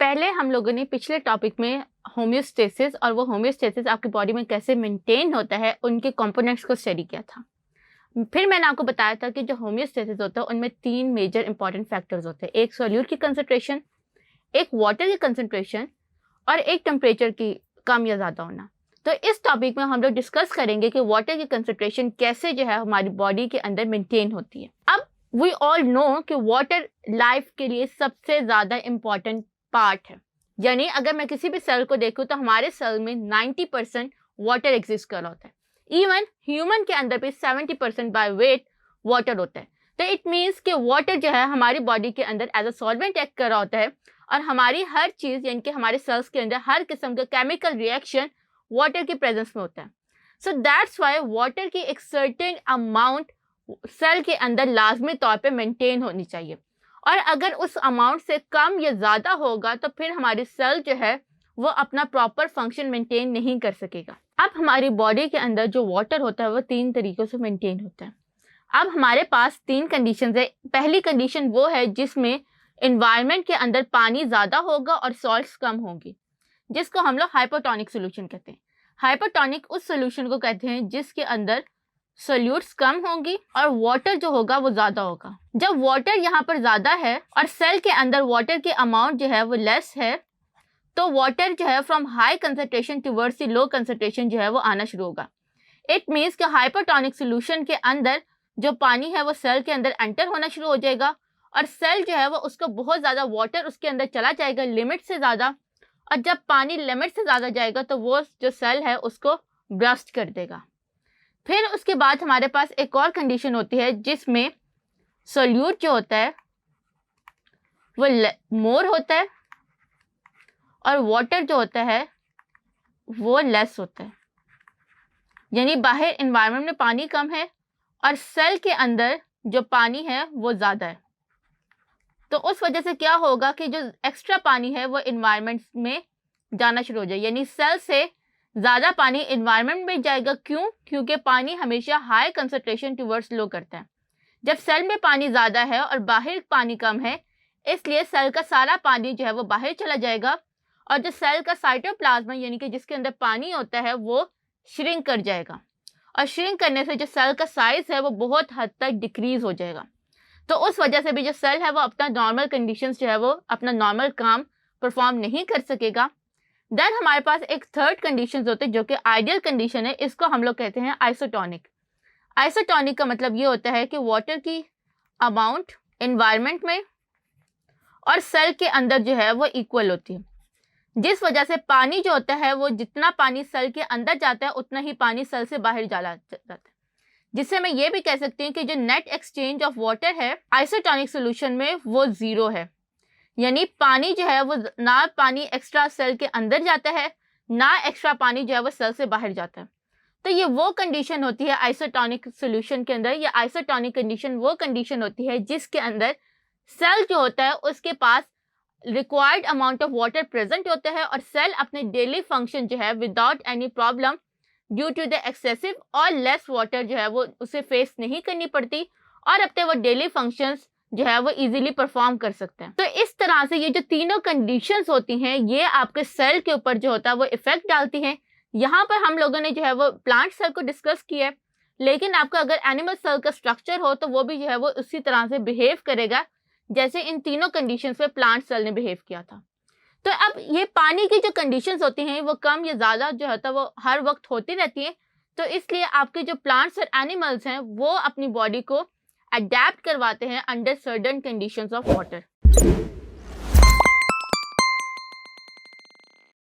पहले हम लोगों ने पिछले टॉपिक में होम्योस्टेसिस और वो होम्योस्टेसिस आपकी बॉडी में कैसे मेंटेन होता है उनके कंपोनेंट्स को स्टडी किया था। फिर मैंने आपको बताया था कि जो होम्योस्टेसिस होता है उनमें 3 मेजर इंपॉर्टेंट फैक्टर्स होते हैं, एक सॉल्यूट की कंसंट्रेशन, एक वाटर की कंसंट्रेशन और एक टेम्परेचर की कम या ज़्यादा होना। तो इस टॉपिक में हम लोग डिस्कस करेंगे कि वाटर की कंसंट्रेशन कैसे जो है हमारी बॉडी के अंदर मेंटेन होती है। अब वी ऑल नो कि वाटर लाइफ के लिए सबसे ज़्यादा इम्पॉर्टेंट पार्ट है, यानी अगर मैं किसी भी सेल को देखूँ तो हमारे सेल में 90% वाटर एग्जिस्ट कर रहा होता है। इवन ह्यूमन के अंदर भी 70% बाय वेट वाटर होता है। तो इट मीन्स कि वाटर जो है हमारी बॉडी के अंदर एज अ सॉल्वेंट एक्ट कर रहा होता है और हमारी हर चीज़ यानी कि हमारे सेल्स के अंदर हर किस्म का केमिकल रिएक्शन वाटर की प्रेजेंस में होता है। सो दैट्स वाई वाटर की एक सर्टेन अमाउंट सेल के अंदर लाजमी तौर पे मेंटेन होनी चाहिए, और अगर उस अमाउंट से कम या ज़्यादा होगा तो फिर हमारी सेल जो है वो अपना प्रॉपर फंक्शन मेंटेन नहीं कर सकेगा। अब हमारी बॉडी के अंदर जो वाटर होता है वो 3 तरीक़ों से मेंटेन होता है। अब हमारे पास 3 कंडीशंस है। पहली कंडीशन वो है जिसमें इन्वायरमेंट के अंदर पानी ज़्यादा होगा और सॉल्ट्स कम होंगी, जिसको हम लोग हाइपोटोनिक सोल्यूशन कहते हैं। हाइपोटोनिक उस सोल्यूशन को कहते हैं जिसके अंदर सोल्यूट्स कम होंगी और वाटर जो होगा वो ज़्यादा होगा। जब वाटर यहाँ पर ज़्यादा है और सेल के अंदर वाटर की अमाउंट जो है वो लेस है, तो वाटर जो है from high concentration towards the low concentration जो है वो आना शुरू होगा। इट मीन्स कि हाइपोटोनिक सोल्यूशन के अंदर जो पानी है वो सेल के अंदर एंटर होना शुरू हो जाएगा और सेल जो है वो उसको बहुत ज़्यादा वाटर उसके अंदर चला जाएगा लिमिट से ज़्यादा, और जब पानी लिमिट से ज़्यादा जाएगा तो वो जो सेल है उसको ब्रस्ट कर देगा। फिर उसके बाद हमारे पास एक और कंडीशन होती है जिसमें सोल्यूट जो होता है वो मोर होता है और वाटर जो होता है वो लेस होता है, यानी बाहर इन्वायरमेंट में पानी कम है और सेल के अंदर जो पानी है वो ज़्यादा है। तो उस वजह से क्या होगा कि जो एक्स्ट्रा पानी है वो इन्वायरमेंट में जाना शुरू हो जाए, यानी सेल से ज़्यादा पानी इन्वायरमेंट में जाएगा। क्यों? क्योंकि पानी हमेशा हाई कंसंट्रेशन टुवर्ड्स लो करता है। जब सेल में पानी ज़्यादा है और बाहर पानी कम है, इसलिए सेल का सारा पानी जो है वो बाहर चला जाएगा और जो सेल का साइटोप्लाज्म यानी कि जिसके अंदर पानी होता है वो श्रिंक कर जाएगा, और श्रिंक करने से जो सेल का साइज़ है वो बहुत हद तक डिक्रीज़ हो जाएगा। तो उस वजह से भी जो सेल है वो अपना नॉर्मल कंडीशंस जो है वो अपना नॉर्मल काम परफॉर्म नहीं कर सकेगा। देन हमारे पास एक थर्ड कंडीशन होते हैं जो कि आइडियल कंडीशन है, इसको हम लोग कहते हैं आइसोटोनिक। आइसोटोनिक का मतलब ये होता है कि वाटर की अमाउंट एनवायरनमेंट में और सेल के अंदर जो है वो इक्वल होती है, जिस वजह से पानी जो होता है वो जितना पानी सेल के अंदर जाता है उतना ही पानी सेल से बाहर जाता है, जिससे मैं ये भी कह सकती हूँ कि जो नेट एक्सचेंज ऑफ वाटर है आइसोटोनिक सोल्यूशन में वो 0 है, यानी पानी जो है वो ना पानी एक्स्ट्रा सेल के अंदर जाता है ना एक्स्ट्रा पानी जो है वो सेल से बाहर जाता है। तो ये वो कंडीशन होती है आइसोटोनिक सोल्यूशन के अंदर, या आइसोटोनिक कंडीशन वो कंडीशन होती है जिसके अंदर सेल जो होता है उसके पास required amount of water present होता है और सेल अपने डेली फंक्शन जो है without any problem due to the excessive और लेस वाटर जो है वो उसे फेस नहीं करनी पड़ती और अपने वो डेली फंक्शंस जो है वो इजीली परफॉर्म कर सकते हैं। तो इस तरह से ये जो तीनों कंडीशंस होती हैं ये आपके सेल के ऊपर जो होता है वो इफेक्ट डालती हैं। यहाँ पर हम लोगों ने जो है वो प्लांट सेल को डिस्कस किया है, लेकिन आपका अगर एनिमल सेल का स्ट्रक्चर हो तो वो भी जो है वो उसी तरह से बिहेव करेगा जैसे इन तीनों कंडीशंस पे प्लांट सेल ने बिहेव किया था। तो अब ये पानी की जो कंडीशंस होती हैं वो कम या ज़्यादा जो होता है वो हर वक्त होती रहती है, तो इसलिए आपके जो प्लांट्स और एनिमल्स हैं वो अपनी बॉडी को अडेप्ट करवाते हैं under certain conditions of water.